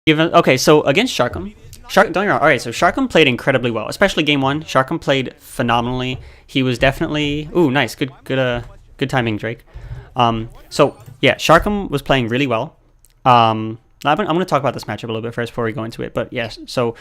Even okay, so against Sharkham, don't get me wrong. All right, so Sharkham played incredibly well, especially game one. Sharkham played phenomenally. He was definitely nice, good timing, Drake. So yeah, Sharkham was playing really well. I'm going to talk about this matchup a little bit first before we go into it. But yes, so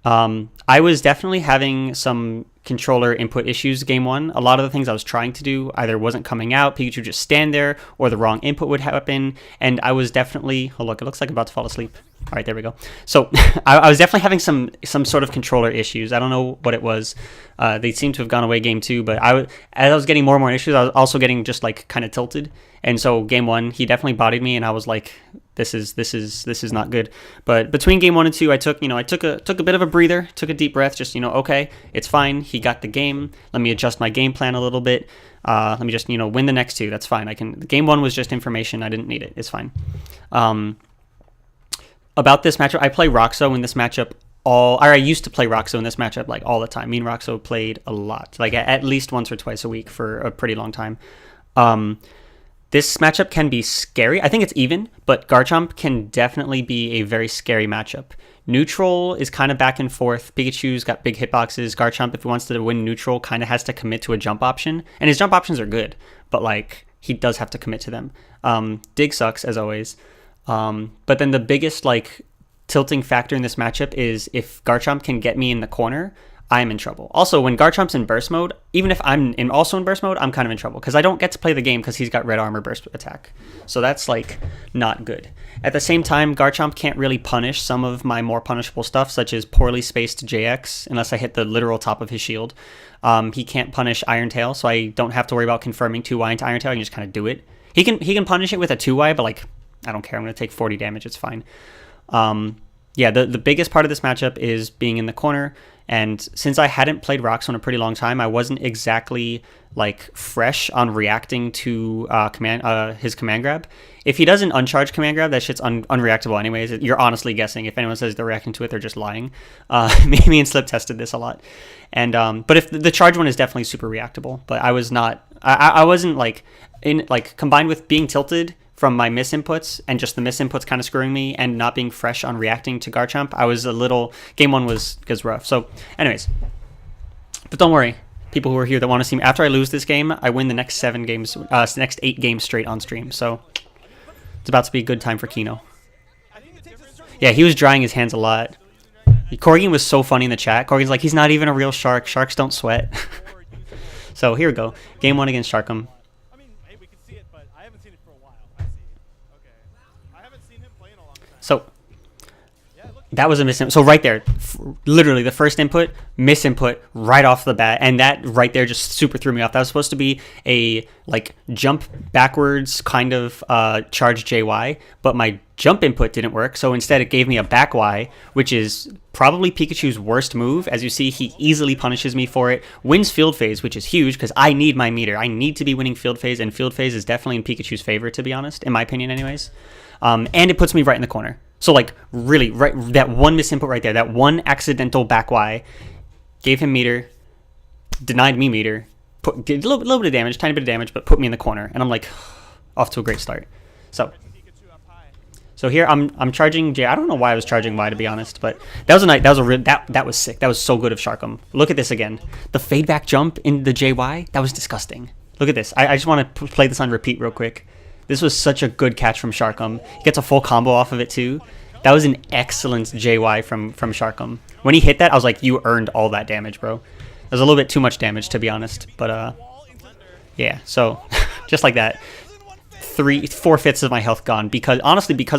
I was definitely having some controller input issues game one. A lot of the things I was trying to do either wasn't coming out, Pikachu would just stand there, or the wrong input would happen. And I was definitely, oh look, it looks like I'm about to fall asleep. All right, there we go. So I was definitely having some sort of controller issues. I don't know what it was. They seem to have gone away game two, but as I was getting more and more issues, I was also getting just like kind of tilted. And so game one, he definitely bodied me, and I was like, this is not good. But between game one and two, I took a bit of a breather, took a deep breath, just okay, it's fine. He got the game. Let me adjust my game plan a little bit. Let me just win the next two. That's fine. Game one was just information. I didn't need it. It's fine. About this matchup, I play Roxo in this matchup I used to play Roxo in this matchup like all the time. Me and Roxo played a lot, like at least once or twice a week for a pretty long time. This matchup can be scary. I think it's even, but Garchomp can definitely be a very scary matchup. Neutral is kind of back and forth. Pikachu's got big hitboxes. Garchomp, if he wants to win neutral, kind of has to commit to a jump option. And his jump options are good, but like he does have to commit to them. Dig sucks, as always. But then the biggest like tilting factor in this matchup is if Garchomp can get me in the corner, I'm in trouble. Also, when Garchomp's in burst mode, even if I'm also in burst mode, I'm kind of in trouble because I don't get to play the game because he's got red armor burst attack. So that's like not good. At the same time, Garchomp can't really punish some of my more punishable stuff, such as poorly spaced JX, unless I hit the literal top of his shield. He can't punish Iron Tail, so I don't have to worry about confirming 2Y into Iron Tail. I can just kind of do it. He can punish it with a 2Y, but like I don't care. I'm going to take 40 damage. It's fine. Yeah, the biggest part of this matchup is being in the corner. And since I hadn't played Roxo in a pretty long time, I wasn't exactly like fresh on reacting to his command grab. If he does an uncharged command grab, that shit's unreactable anyways. You're honestly guessing. If anyone says they're reacting to it, they're just lying. Me and Slip tested this a lot. And but if the charge one is definitely super reactable, but I was not. I wasn't like combined with being tilted from my miss inputs and just the miss inputs kind of screwing me and not being fresh on reacting to Garchomp, I was a little, game one was rough. So anyways, but don't worry, people who are here that want to see me, after I lose this game, I win the next 8 games straight on stream. So it's about to be a good time for Kino. Yeah, he was drying his hands a lot. Corgan was so funny in the chat. Corgan's like, he's not even a real shark. Sharks don't sweat. So here we go. Game one against Sharkham. So that was a miss. So right there, literally the first input, miss input right off the bat. And that right there just super threw me off. That was supposed to be a like jump backwards kind of charge JY, but my jump input didn't work. So instead it gave me a back Y, which is probably Pikachu's worst move. As you see, he easily punishes me for it. Wins field phase, which is huge because I need my meter. I need to be winning field phase, and field phase is definitely in Pikachu's favor, to be honest, in my opinion anyways. And it puts me right in the corner. So like really, right, that one misinput right there, that one accidental back Y, gave him meter, denied me meter, did a little bit of damage, tiny bit of damage, but put me in the corner. And I'm like, off to a great start. So here I'm charging J. I don't know why I was charging Y, to be honest, but that was a night. That was sick. That was so good of Sharkham. Look at this again. The fade back jump in the JY, that was disgusting. Look at this. I just want to play this on repeat real quick. This was such a good catch from Sharkham. He gets a full combo off of it too. That was an excellent JY from Sharkham. When he hit that, I was like, you earned all that damage, bro. That was a little bit too much damage, to be honest. But yeah, so just like that. 4/5 of my health gone because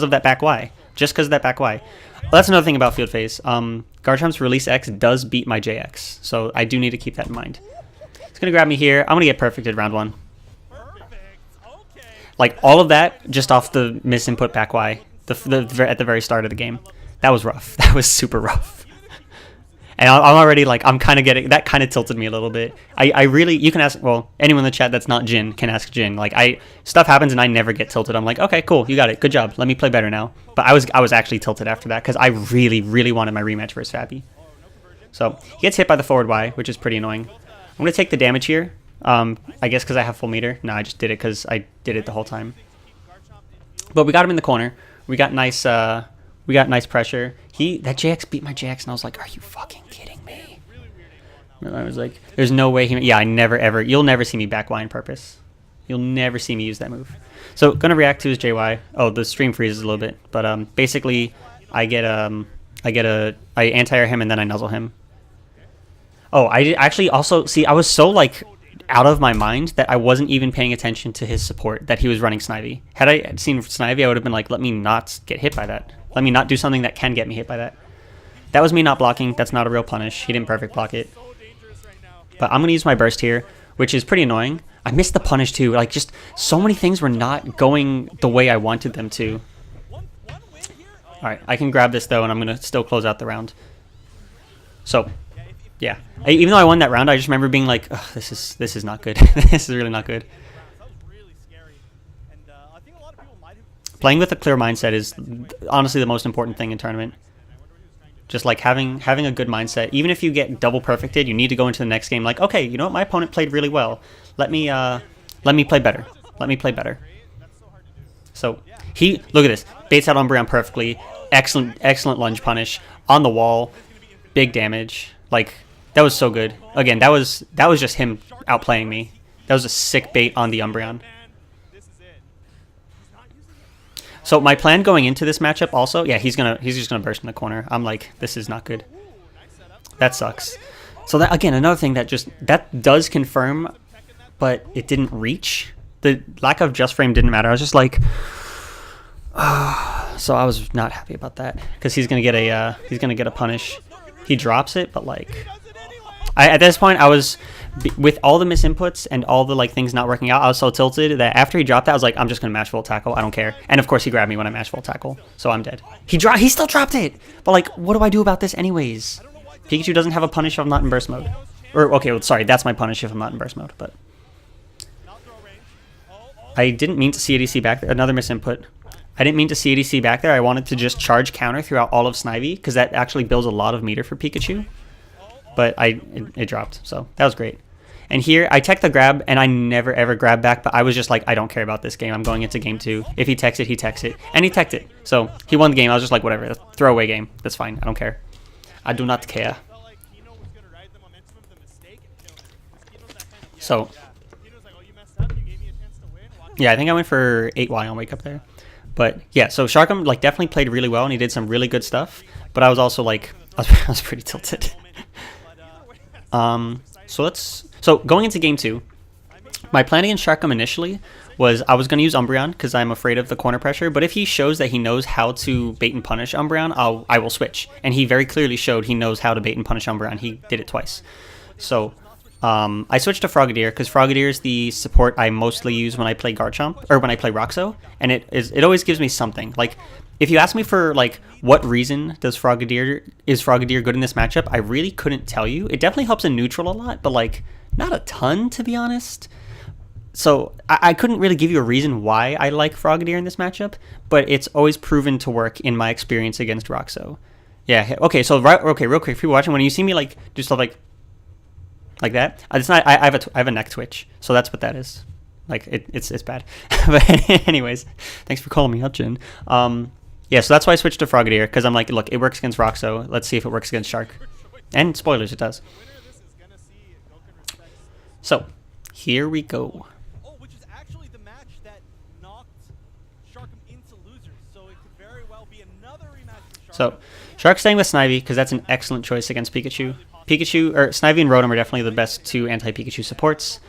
of that back Y. Just because of that back Y. Well, that's another thing about field phase. Garchomp's release X does beat my JX, so I do need to keep that in mind. It's gonna grab me here. I'm gonna get perfected round one. Like all of that just off the misinput back Y at the very start of the game. That was rough. That was super rough. And I'm already like, I'm kind of getting, that kind of tilted me a little bit. I really, you can ask, well, anyone in the chat that's not Jin can ask Jin. Like stuff happens and I never get tilted. I'm like, okay, cool, you got it. Good job. Let me play better now. But I was actually tilted after that because I really, really wanted my rematch versus Fabi. So he gets hit by the forward Y, which is pretty annoying. I'm going to take the damage here. I guess because I have full meter. No, I just did it because I did it the whole time. But we got him in the corner. We got nice We got nice pressure. That JX beat my JX, and I was like, are you fucking kidding me? I was like, there's no way he... Yeah, I never, ever... You'll never see me back Y on purpose. You'll never see me use that move. So, gonna react to his JY. Oh, the stream freezes a little bit. But basically, I anti-air him, and then I nuzzle him. Oh, I actually also... See, I was so, like, out of my mind that I wasn't even paying attention to his support, that he was running Snivy. Had I seen Snivy, I would have been like, let me not get hit by that. Let me not do something that can get me hit by that. That was me not blocking. That's not a real punish. He didn't perfect block it. But I'm going to use my burst here, which is pretty annoying. I missed the punish too. Like, just so many things were not going the way I wanted them to. Alright, I can grab this though, and I'm going to still close out the round. So, yeah. Even though I won that round, I just remember being like, this is not good. This is really not good. Playing with a clear mindset is honestly the most important thing in tournament. Just like having a good mindset. Even if you get double perfected, you need to go into the next game like, okay, you know what, my opponent played really well. Let me play better. Let me play better. So look at this, baits out Umbreon perfectly. Excellent lunge punish on the wall. Big damage. Like, that was so good. Again, that was just him outplaying me. That was a sick bait on the Umbreon. So my plan going into this matchup also, yeah, he's just gonna burst in the corner. I'm like, this is not good. That sucks. So that, again, another thing that does confirm, but it didn't reach. The lack of just frame didn't matter. I was just like, so I was not happy about that because he's gonna get a punish. He drops it, but like, at this point I was, with all the misinputs and all the like things not working out, I was so tilted that after he dropped that, I was like, I'm just gonna mash full tackle. I don't care. And of course, he grabbed me when I mashed full tackle, so I'm dead. He still dropped it. But like, what do I do about this anyways? Pikachu doesn't have a punish if I'm not in burst mode. Or okay, well, sorry, that's my punish if I'm not in burst mode. But I didn't mean to see ADC back there. Another misinput. I didn't mean to see ADC back there. I wanted to just charge counter throughout all of Snivy because that actually builds a lot of meter for Pikachu. But it dropped, so that was great. And here, I tech the grab, and I never ever grab back, but I was just like, I don't care about this game. I'm going into game 2. If he techs it, he techs it. And he teched it. So he won the game. I was just like, whatever, throwaway game. That's fine. I don't care. I do not care. So, yeah, I think I went for 8Y on Wake Up there. But yeah, so Sharkham like definitely played really well, and he did some really good stuff. But I was also like, I was pretty tilted. So going into game 2, my plan against Sharkham initially was I was going to use Umbreon because I'm afraid of the corner pressure. But if he shows that he knows how to bait and punish Umbreon, I will switch. And he very clearly showed he knows how to bait and punish Umbreon. He did it twice. So I switched to Frogadier because Frogadier is the support I mostly use when I play Garchomp or when I play Roxo, and it always gives me something. Like, if you ask me for like what reason is Frogadier good in this matchup, I really couldn't tell you. It definitely helps in neutral a lot, but like not a ton, to be honest. So I couldn't really give you a reason why I like Frogadier in this matchup, but it's always proven to work in my experience against Roxo. Yeah. Okay. So okay, real quick, if you're watching, when you see me like do stuff like that, it's not. I have a neck twitch, so that's what that is. Like it's bad. But anyways, thanks for calling me out, Jin. Yeah, so that's why I switched to Frogadier, because I'm like, look, it works against Roxo. Let's see if it works against Shark. And spoilers, it does. So, here we go. Which is actually the match that knocked Sharkham into losers, so it could very well be another rematch for Sharkham. So, Shark's staying with Snivy, because that's an excellent choice against Pikachu. Snivy and Rotom are definitely the best two anti-Pikachu supports.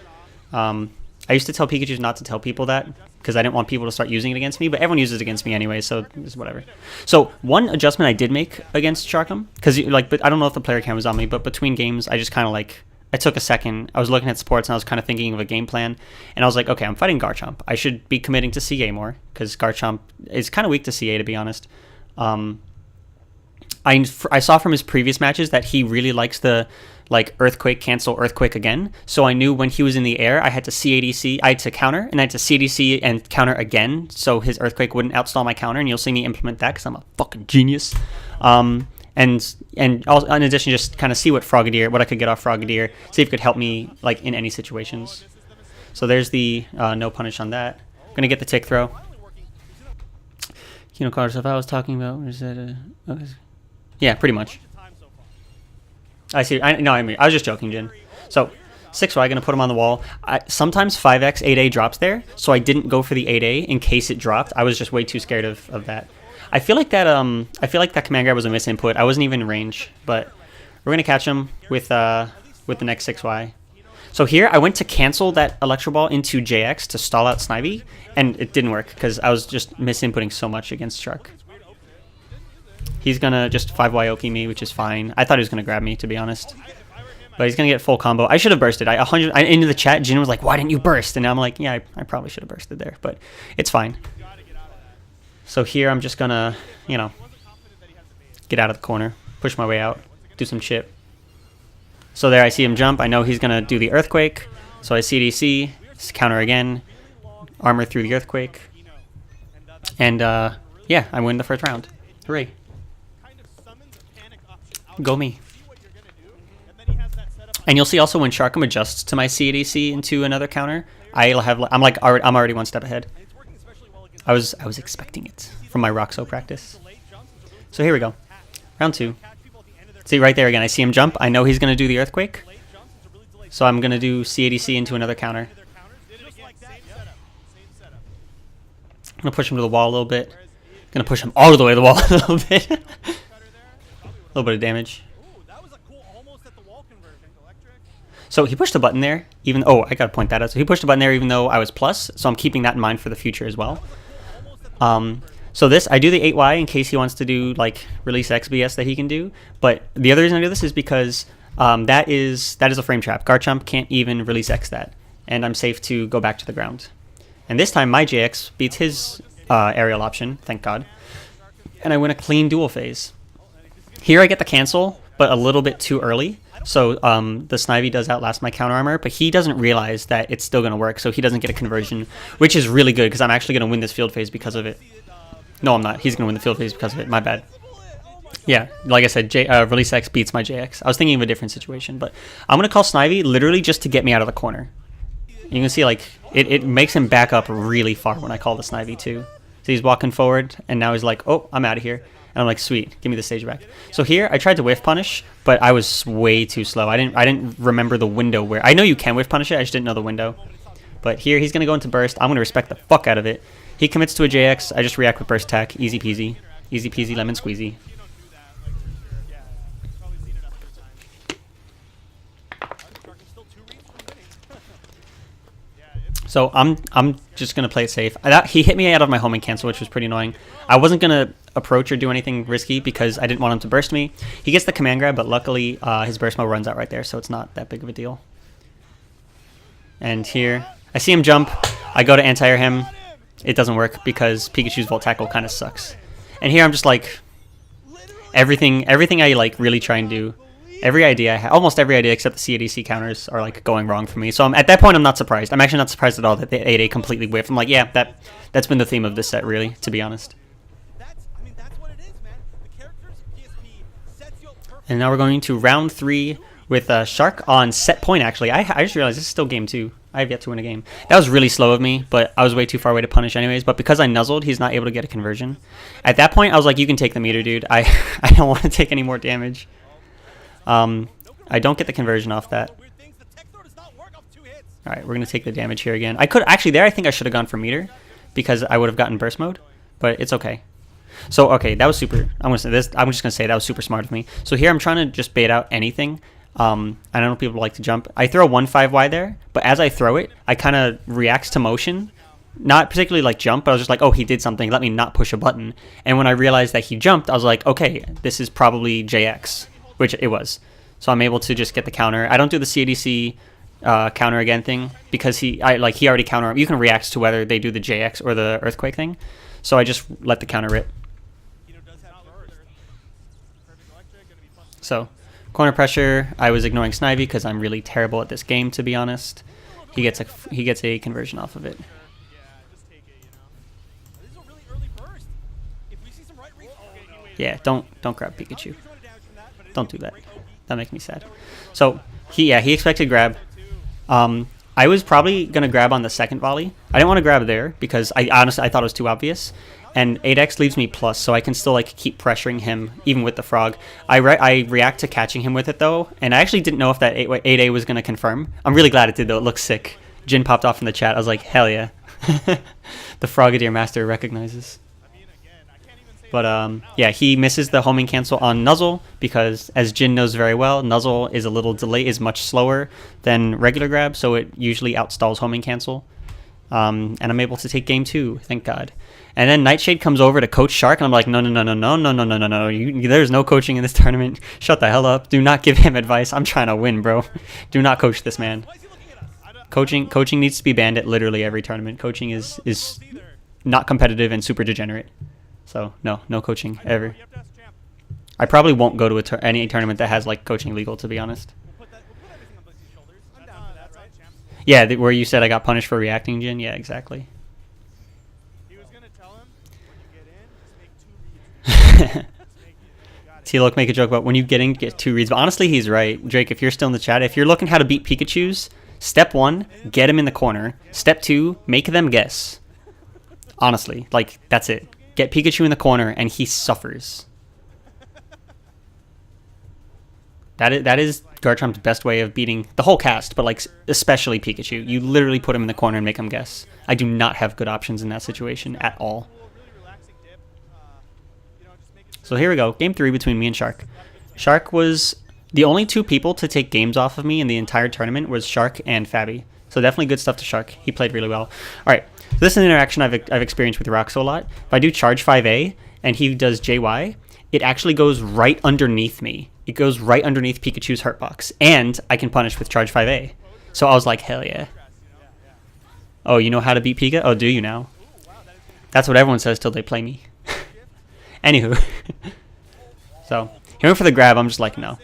I used to tell Pikachu not to tell people that, because I didn't want people to start using it against me, but everyone uses it against me anyway, so it's whatever. So one adjustment I did make against Sharkham, because but I don't know if the player cam was on me, but between games I just kind of like, I took a second, I was looking at sports and I was kind of thinking of a game plan, and I was like, okay, I'm fighting Garchomp. I should be committing to CA more, because Garchomp is kind of weak to CA, to be honest. I saw from his previous matches that he really likes the like Earthquake, cancel Earthquake again. So I knew when he was in the air, I had to CADC, I had to counter, and I had to CADC and counter again, so his Earthquake wouldn't outstall my counter, and you'll see me implement that because I'm a fucking genius. And also, in addition, just kind of see what I could get off Frogadier, see if it could help me like in any situations. So there's the no punish on that. I'm gonna get the tick throw. Kino card stuff I was talking about. Is that okay. Yeah, pretty much. I see. I mean, I was just joking, Jin. So 6Y, gonna put him on the wall. Sometimes 5x 8A drops there, so I didn't go for the 8A in case it dropped. I was just way too scared of that. I feel like that command grab was a misinput. I wasn't even in range, but we're gonna catch him with the next 6Y. So here I went to cancel that Electro Ball into JX to stall out Snivy, and it didn't work because I was just misinputting so much against Shark. He's gonna just 5Y Oki me, which is fine. I thought he was gonna grab me, to be honest. But he's gonna get full combo. I should have bursted. Into the chat, Jin was like, "Why didn't you burst?" And I'm like, "Yeah, I probably should have bursted there, but it's fine." So here I'm just gonna, you know, get out of the corner, push my way out, do some chip. So there I see him jump. I know he's gonna do the earthquake. So I CDC, counter again, armor through the earthquake, and yeah, I win the first round. Hooray! Go me. And you'll see also when Sharkham adjusts to my CADC into another counter, I'm already one step ahead. I was expecting it from my Roxo practice. So here we go, round 2. See right there again, I see him jump. I know he's gonna do the earthquake, so I'm gonna do CADC into another counter. I'm gonna push him to the wall a little bit. Gonna push him all the way to the wall a little bit. A little bit of damage. So he pushed a button there, even I gotta point that out. So he pushed a button there even though I was plus, so I'm keeping that in mind for the future as well. So this, I do the 8Y in case he wants to do like release XBS that he can do, but the other reason I do this is because that is a frame trap. Garchomp can't even release X that, and I'm safe to go back to the ground. And this time my JX beats his aerial option, thank God, and I win a clean dual phase. Here I get the cancel, but a little bit too early. So the Snivy does outlast my counter armor, but he doesn't realize that it's still going to work, so he doesn't get a conversion, which is really good because I'm actually going to win this field phase because of it. No, I'm not. He's going to win the field phase because of it. My bad. Yeah, like I said, Release X beats my JX. I was thinking of a different situation, but I'm going to call Snivy literally just to get me out of the corner. You can see like it makes him back up really far when I call the Snivy too. So he's walking forward, and now he's like, oh, I'm out of here. And I'm like, sweet, give me the stage back. So here, I tried to whiff punish, but I was way too slow. I didn't remember the window where... I know you can whiff punish it, I just didn't know the window. But here, he's going to go into burst. I'm going to respect the fuck out of it. He commits to a JX. I just react with burst attack. Easy peasy. Easy peasy lemon squeezy. So I'm just going to play it safe. He hit me out of my homing cancel, which was pretty annoying. I wasn't going to approach or do anything risky because I didn't want him to burst me. He gets the command grab, but luckily his burst mode runs out right there, so it's not that big of a deal. And here, I see him jump. I go to anti-air him. It doesn't work because Pikachu's Volt Tackle kind of sucks. And here I'm just like, everything I like really try and do. Every idea I have, almost every idea except the CADC counters are like going wrong for me. So at that point, I'm not surprised. I'm actually not surprised at all that the 8A completely whiffed. I'm like, yeah, that's been the theme of this set, really, to be honest. That's what it is, man. The characters PSP sets you up perfect. And now we're going to round 3 with Shark on set point, actually. I just realized this is still game 2. I have yet to win a game. That was really slow of me, but I was way too far away to punish anyways. But because I nuzzled, he's not able to get a conversion. At that point, I was like, you can take the meter, dude. I don't want to take any more damage. I don't get the conversion off that. Alright, we're going to take the damage here again. I think I should have gone for meter because I would have gotten burst mode, but it's okay. So, okay, that was super. I'm just going to say that was super smart of me. So here I'm trying to just bait out anything. I don't know if people like to jump. I throw 1-5Y there, but as I throw it, I kind of reacts to motion. Not particularly like jump, but I was just like, oh, he did something. Let me not push a button. And when I realized that he jumped, I was like, okay, this is probably JX, which it was. So I'm able to just get the counter. I don't do the CADC counter again thing because he already counter. You can react to whether they do the JX or the earthquake thing. So I just let the counter rip. So corner pressure. I was ignoring Snivy because I'm really terrible at this game, to be honest. He gets a conversion off of it. Yeah, don't grab Pikachu. Don't do that. That makes me sad. So he expected grab. I was probably gonna grab on the second volley. I didn't want to grab there because I honestly thought it was too obvious. and 8x leaves me plus, so I can still like keep pressuring him even with the frog. I react to catching him with it though, and I actually didn't know if that 8A was gonna confirm. I'm really glad it did though. It looks sick. Jin popped off in the chat. I was like, hell yeah. The Frogadier Master recognizes. But yeah, he misses the homing cancel on Nuzzle because, as Jin knows very well, Nuzzle is a little delay, is much slower than regular grab, so it usually outstalls homing cancel. And I'm able to take game 2, thank God. And then Nightshade comes over to coach Shark, and I'm like, no, there's no coaching in this tournament. Shut the hell up. Do not give him advice. I'm trying to win, bro. Do not coach this man. Coaching needs to be banned at literally every tournament. Coaching is not competitive and super degenerate. So no coaching ever. I probably won't go to any tournament that has like coaching legal, to be honest. Yeah, where you said I got punished for reacting, Jin. Yeah, exactly. He was gonna tell him when you get in, just make 2 reads. T-Loc make a joke about when you get in, get 2 reads. But honestly, he's right. Drake, if you're still in the chat, if you're looking how to beat Pikachus, step 1, get him in the corner. Step 2, make them guess. Honestly, like that's it. Get Pikachu in the corner, and he suffers. That is Garchomp's best way of beating the whole cast, but like especially Pikachu. You literally put him in the corner and make him guess. I do not have good options in that situation at all. So here we go. Game 3 between me and Shark. Shark was the only 2 people to take games off of me in the entire tournament was Shark and Fabi. So definitely good stuff to Shark. He played really well. All right. So this is an interaction I've experienced with Roxo a lot. If I do charge 5A and he does JY, it actually goes right underneath me. It goes right underneath Pikachu's hurt box. And I can punish with charge 5A. So I was like, hell yeah. Oh, you know how to beat Pika? Oh, do you now? That's what everyone says till they play me. Anywho. So, he went for the grab. I'm just like, no.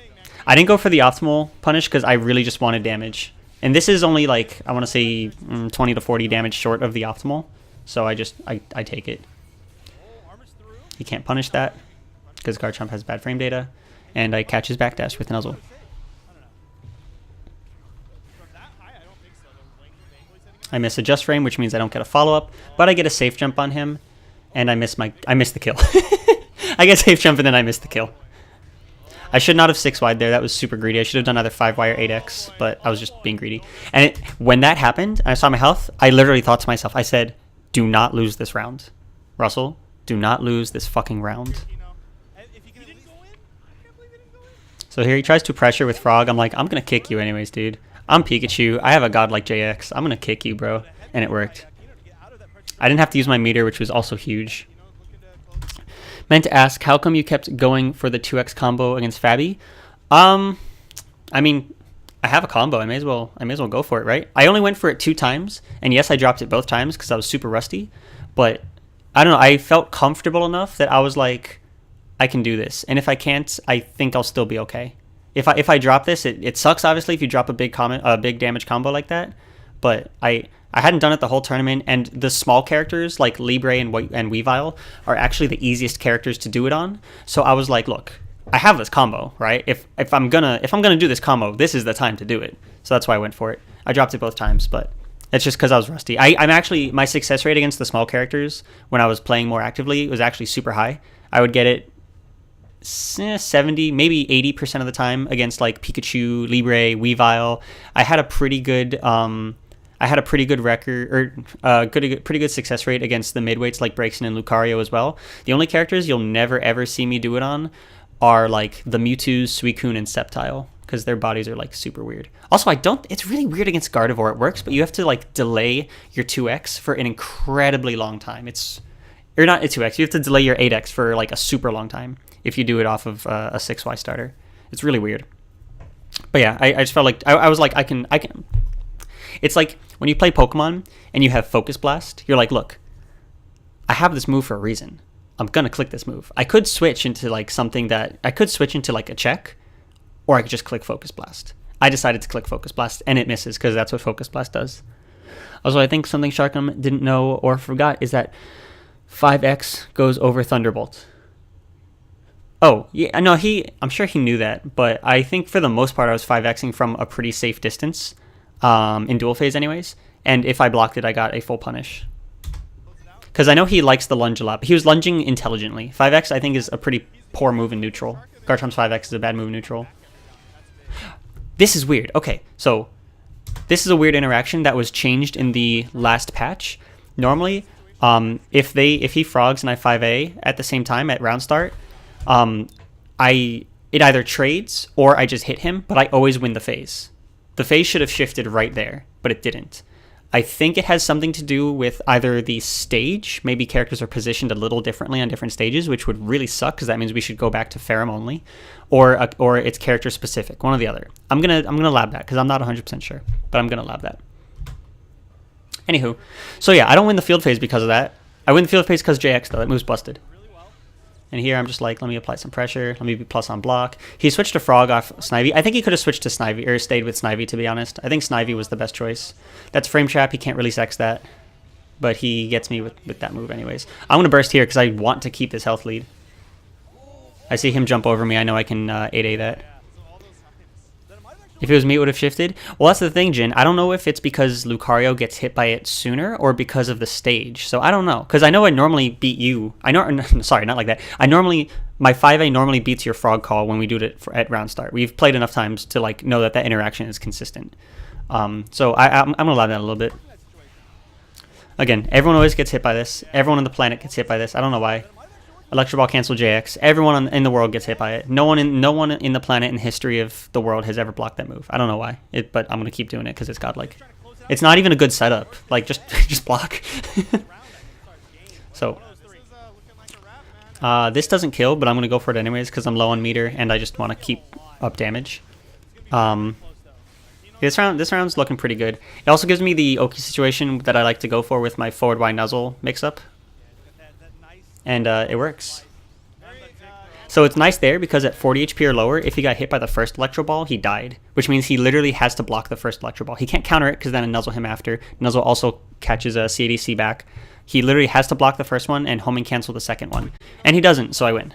I didn't go for the optimal punish because I really just wanted damage. And this is only like, I want to say 20 to 40 damage short of the optimal. So I take it. He can't punish that because Garchomp has bad frame data. And I catch his backdash with Nuzzle. I miss a just frame, which means I don't get a follow-up. But I get a safe jump on him. And I miss the kill. I get safe jump and then I miss the kill. I should not have 6 wide there. That was super greedy. I should have done either 5 wide or 8x, but I was just being greedy. And when that happened, and I saw my health, I literally thought to myself, I said, do not lose this round. Russell, do not lose this fucking round. So here he tries to pressure with Frog. I'm like, I'm going to kick you anyways, dude. I'm Pikachu. I have a god like JX. I'm going to kick you, bro. And it worked. I didn't have to use my meter, which was also huge. Meant to ask, how come you kept going for the 2x combo against Fabi? I mean, I have a combo. I may as well go for it, right? I only went for it 2 times, and yes, I dropped it both times because I was super rusty. But I don't know. I felt comfortable enough that I was like, I can do this. And if I can't, I think I'll still be okay. If I drop this, it sucks obviously if you drop a big damage combo like that. But I hadn't done it the whole tournament, and the small characters like Libre and Weavile are actually the easiest characters to do it on. So I was like, look, I have this combo, right? If I'm gonna do this combo, this is the time to do it. So that's why I went for it. I dropped it both times, but it's just because I was rusty. I'm actually, my success rate against the small characters when I was playing more actively was actually super high. I would get it 70, maybe 80% of the time against like Pikachu, Libre, Weavile. I had a pretty good record, or pretty good success rate against the midweights like Braixen and Lucario as well. The only characters you'll never ever see me do it on are like the Mewtwo, Suicune, and Sceptile, because their bodies are like super weird. Also, it's really weird against Gardevoir. It works, but you have to like delay your 2x for an incredibly long time. Or not a 2x, you have to delay your 8x for like a super long time if you do it off of a 6Y starter. It's really weird. But yeah, I just felt like I was like, I can. It's like when you play Pokemon and you have Focus Blast, you're like, look, I have this move for a reason. I'm going to click this move. I could switch into like a check, or I could just click Focus Blast. I decided to click Focus Blast, and it misses because that's what Focus Blast does. Also, I think something Sharkham didn't know or forgot is that 5x goes over Thunderbolt. Oh, yeah, no, I'm sure he knew that, but I think for the most part I was 5xing from a pretty safe distance. In dual phase anyways, and if I blocked it, I got a full punish. Because I know he likes the lunge a lot, but he was lunging intelligently. 5x, I think, is a pretty poor move in neutral. Garchomp's 5x is a bad move in neutral. This is weird. Okay, so this is a weird interaction that was changed in the last patch. Normally, if he frogs and I 5A at the same time at round start, it either trades or I just hit him, but I always win the phase. The phase should have shifted right there, but it didn't. I think it has something to do with either the stage. Maybe characters are positioned a little differently on different stages, which would really suck because that means we should go back to Ferrum only, or it's character specific. One or the other. I'm gonna lab that because I'm not 100% sure, but I'm gonna lab that. Anywho, so yeah, I don't win the field phase because of that. I win the field phase because JX though. That move's busted. And here I'm just like, let me apply some pressure. Let me be plus on block. He switched to Frog off Snivy. I think he could have switched to Snivy, or stayed with Snivy, to be honest. I think Snivy was the best choice. That's frame trap. He can't release X that. But he gets me with that move anyways. I'm going to burst here because I want to keep this health lead. I see him jump over me. I know I can 8A that. If it was me, it would have shifted. Well, that's the thing, Jin. I don't know if it's because Lucario gets hit by it sooner or because of the stage. So I don't know. Because I know I normally beat you. Sorry, not like that. My 5A normally beats your frog call when we do it at round start. We've played enough times to like know that interaction is consistent. So I'm going to allow that a little bit. Again, everyone always gets hit by this. Everyone on the planet gets hit by this. I don't know why. Electro Ball cancel JX. Everyone in the world gets hit by it. No one in the planet in history of the world has ever blocked that move. I don't know why, but I'm gonna keep doing it because it's godlike. It's not even a good setup. Like just block. So this doesn't kill, but I'm gonna go for it anyways because I'm low on meter and I just want to keep up damage. This round's looking pretty good. It also gives me the Oki situation that I like to go for with my forward Y nuzzle mix-up. And it works. So it's nice there because at 40 HP or lower, if he got hit by the first Electro Ball, he died. Which means he literally has to block the first Electro Ball. He can't counter it because then I nuzzle him after. Nuzzle also catches a CADC back. He literally has to block the first one and homing cancel the second one. And he doesn't, so I win.